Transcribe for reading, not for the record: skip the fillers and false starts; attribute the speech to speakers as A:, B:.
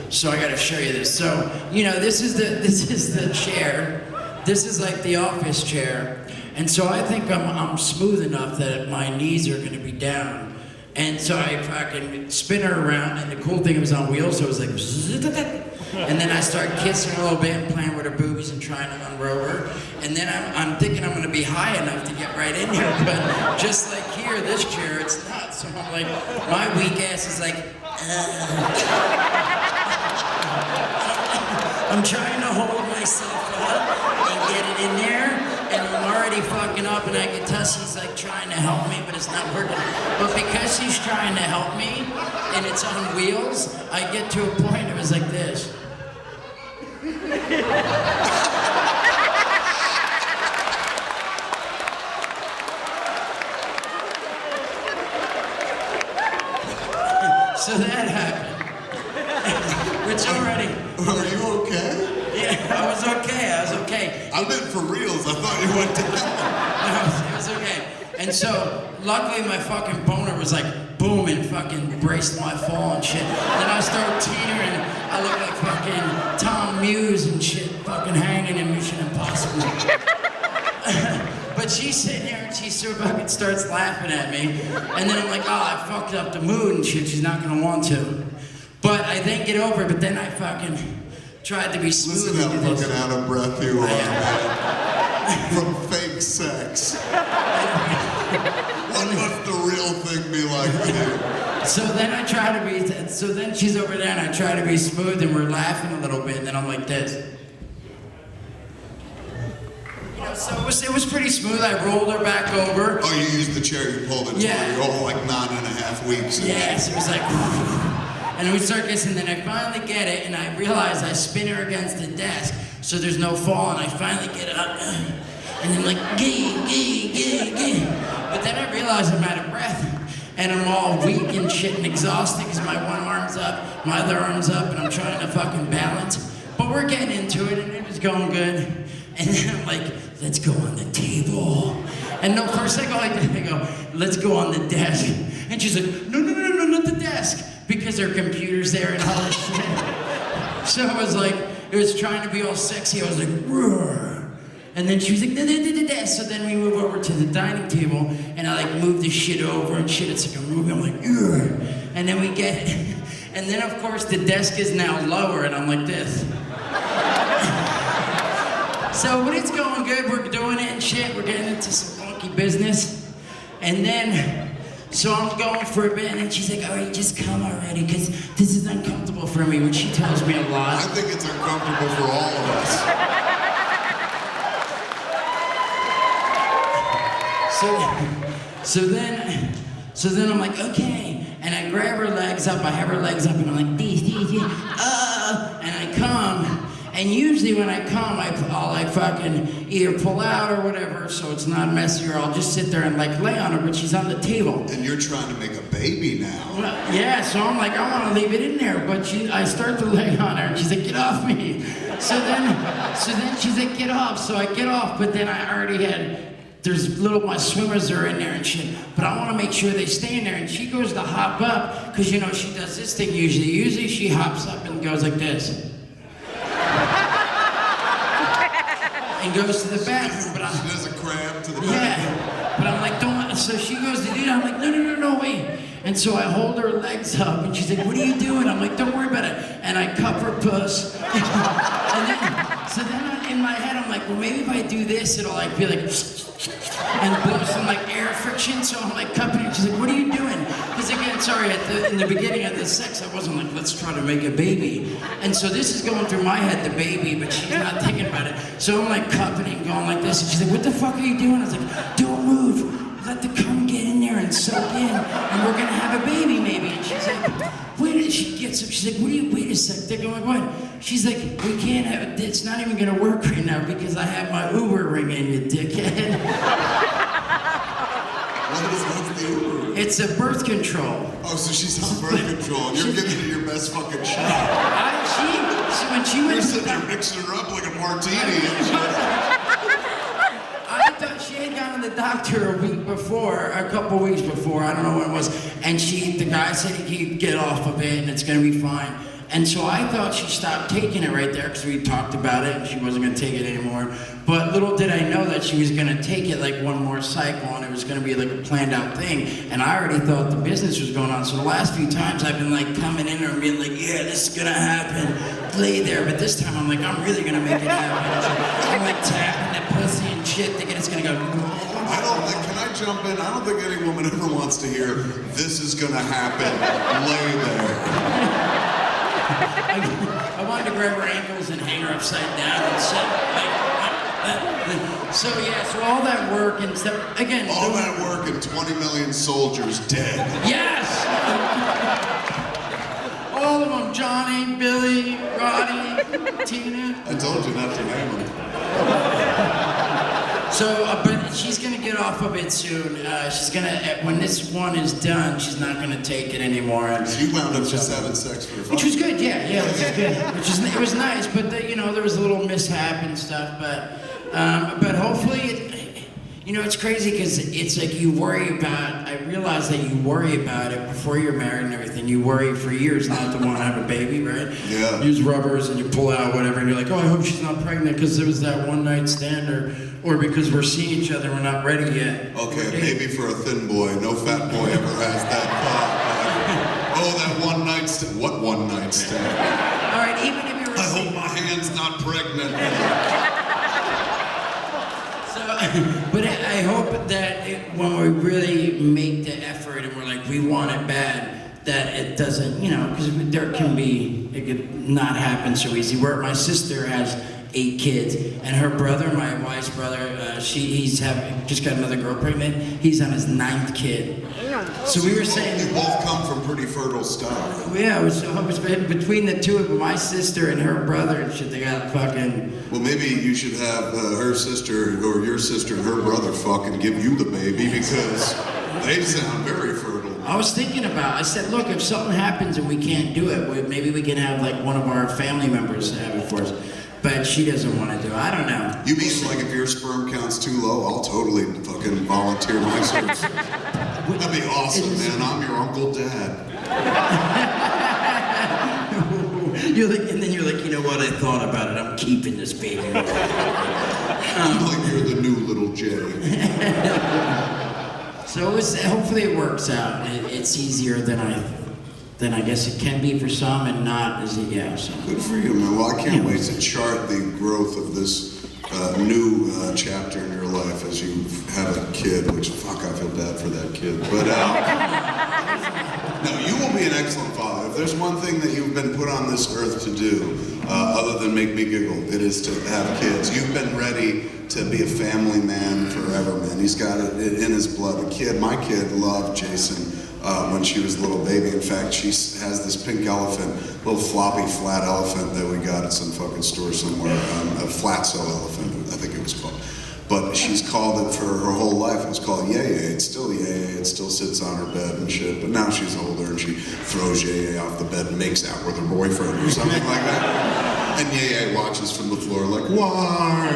A: So I gotta show you this. So, you know, this is the chair. This is like the office chair. And so I think I'm smooth enough that my knees are gonna be down. And so I fucking spin her around, and the cool thing, it was on wheels, so it was like, and then I start kissing her a little bit, playing with her boobies and trying to unroll her. And then I'm thinking I'm gonna be high enough to get right in here, but just like here, this chair, it's not. So I'm like, my weak ass is like, I'm trying to hold myself up and get it in there, and I'm already fucking up, and I can tell she's like trying to help me, but it's not working. But because she's trying to help me, and it's on wheels, I get to a point, it was like this. So that happened. Which already...
B: Are you okay?
A: Yeah, I was okay.
B: I meant for reals. I thought you went down.
A: No, it was okay. And so, luckily my fucking boner was like, boom, and fucking braced my fall and shit. Then I started teetering. I look like fucking Tom Muse and shit, fucking hanging in Mission Impossible. But she's sitting here and she so fucking starts laughing at me. And then I'm like, oh, I fucked up the mood and shit. She's not gonna want to. But I then get over it, but then I fucking tried to be smooth.
B: Listen how fucking out of breath you are, man. From fake sex. What must the real thing be like with you?
A: So then I try to be, so then she's over there and I try to be smooth and we're laughing a little bit and then I'm like this. You know, so it was pretty smooth. I rolled her back over.
B: Oh, you used the chair you pulled it
A: Yeah.
B: for your whole like 9.5 weeks.
A: Yes, it was like, and we start kissing, then I finally get it and I realize I spin her against the desk so there's no fall and I finally get up and I'm like, gee. But then I realize I'm out of breath. And I'm all weak and shit and exhausted because my one arm's up, my other arm's up, and I'm trying to fucking balance. But we're getting into it, and it was going good. And then I'm like, let's go on the table. And no, first I go like this, I go, let's go on the desk. And she's like, no, not the desk. Because her computer's there and all this shit. So it was like, it was trying to be all sexy. I was like, roar. And then she was like, da. So then we move over to the dining table, and I like move the shit over and shit. It's like a movie. I'm like, ugh. And then we get it. And then of course the desk is now lower, and I'm like this. So, but it's going good. We're doing it and shit. We're getting into some funky business. And then, so I'm going for a bit, and she's like, all right, just come already, because this is uncomfortable for me, which she tells me a lot.
B: I think it's uncomfortable for all of us.
A: So then I'm like, okay. And I grab her legs up, I have her legs up, and I'm like, and I come. And usually when I come, I'll like fucking either pull out or whatever, so it's not messy, or I'll just sit there and like lay on her, but she's on the table.
B: And you're trying to make a baby now.
A: Well, yeah, so I'm like, I want to leave it in there, but I start to lay on her, and she's like, get off me. So then she's like, get off. So I get off, but then I already had, my swimmers are in there and shit, but I want to make sure they stay in there. And she goes to hop up, because you know, she does this thing usually. Usually she hops up and goes like this. And goes to the bathroom, but
B: she does a crab to the bathroom.
A: Yeah, but I'm like, don't. So she goes to do that. I'm like, no, wait. And so I hold her legs up, and she's like, what are you doing? I'm like, don't worry about it. And I cup her puss. So then in my head, I'm like, well, maybe if I do this, it'll like be like, and blow some like air friction. So I'm like cupping her. She's like, what are you doing? Because again, sorry, in the beginning of the sex, I wasn't like, let's try to make a baby. And so this is going through my head, the baby, but she's not thinking about it. So I'm like cupping and going like this. And she's like, what the fuck are you doing? I was like, don't move. Let the cum get in there and soak in, and we're gonna have a baby maybe. And she's like, wait, she gets up, she's like, wait a sec, Dick. I'm like, what? She's like, we can't have it, it's not even gonna work right now because I have my Uber ring in, you dickhead.
B: What's the Uber?
A: It's a birth control.
B: Oh, so she's on birth control, and you're giving it your best fucking shot.
A: When she went
B: You're sitting there mixing her up like a martini and shit.
A: She had gone to the doctor a couple weeks before, I don't know when it was, and the guy said he'd get off of it and it's gonna be fine. And so I thought she stopped taking it right there because we talked about it and she wasn't going to take it anymore. But little did I know that she was going to take it like one more cycle and it was going to be like a planned out thing. And I already thought the business was going on. So the last few times I've been like coming in there and being like, yeah, this is going to happen. Lay there. But this time I'm like, I'm really going to make it happen. I'm like tapping that pussy and shit thinking it's going to go.
B: I don't think, can I jump in? I don't think any woman ever wants to hear, this is gonna happen, lay there.
A: I wanted to grab her ankles and hang her upside down and sit so yeah, so all that work and stuff, again.
B: All that work and 20 million soldiers dead.
A: Yes! All of them, Johnny, Billy, Roddy, Tina.
B: I told you not to name them.
A: So, but she's gonna get off of it soon. She's gonna, when this one is done, she's not gonna take it anymore.
B: You wound up just having sex for fun.
A: Which was good, yeah, it was good. It was nice, but there was a little mishap and stuff. But hopefully, it's crazy because it's like you worry about. I realize that you worry about it before you're married and everything. You worry for years not to want to have a baby, right?
B: Yeah.
A: Use rubbers and you pull out whatever, and you're like, oh, I hope she's not pregnant because there was that one night stand, or because we're seeing each other, we're not ready yet.
B: Okay, maybe for a thin boy. No fat boy ever has that thought. Oh, that one night stand. What one night stand?
A: All right, even if you were.
B: I hope my hand's not pregnant.
A: But I hope that when we really make the effort and we're like, we want it bad, that it doesn't, because it could not happen so easy. Where my sister has 8 kids, and her brother, my wife's brother, he's just got another girl pregnant. He's on his 9th kid. So we were saying,
B: you both come from pretty fertile stock.
A: yeah, it was between the two of them, my sister and her brother and shit. They got fucking.
B: Well, maybe you should have her sister or your sister and her brother fuck and give you the baby because they sound very fertile.
A: I was thinking I said, look, if something happens and we can't do it, maybe we can have like one of our family members have it for us. But she doesn't want to do it. I don't know.
B: You mean like if your sperm count's too low, I'll totally fucking volunteer my service. That'd be awesome, man. I'm your Uncle Dad.
A: And then you're like, you know what? I thought about it. I'm keeping this baby.
B: Like you're the new little Jay.
A: So hopefully it works out. It's easier than I guess it can be for some, and not as so.
B: Good for you, man. Well, I can't wait to chart the growth of this new chapter in your life as you have a kid, which, fuck, I feel bad for that kid. But, no, you will be an excellent father. If there's one thing that you've been put on this earth to do, other than make me giggle, it is to have kids. You've been ready to be a family man forever, man. He's got it in his blood. My kid loved Jason when she was a little baby. In fact, she has this pink elephant, little floppy flat elephant that we got at some fucking store somewhere, a flatso elephant, I think it was called. But she's called it for her whole life. It was called Yeye. It's still Yeye. It still sits on her bed and shit. But now she's older and she throws Yeye off the bed and makes out with her boyfriend or something like that. And Yeye watches from the floor like, why?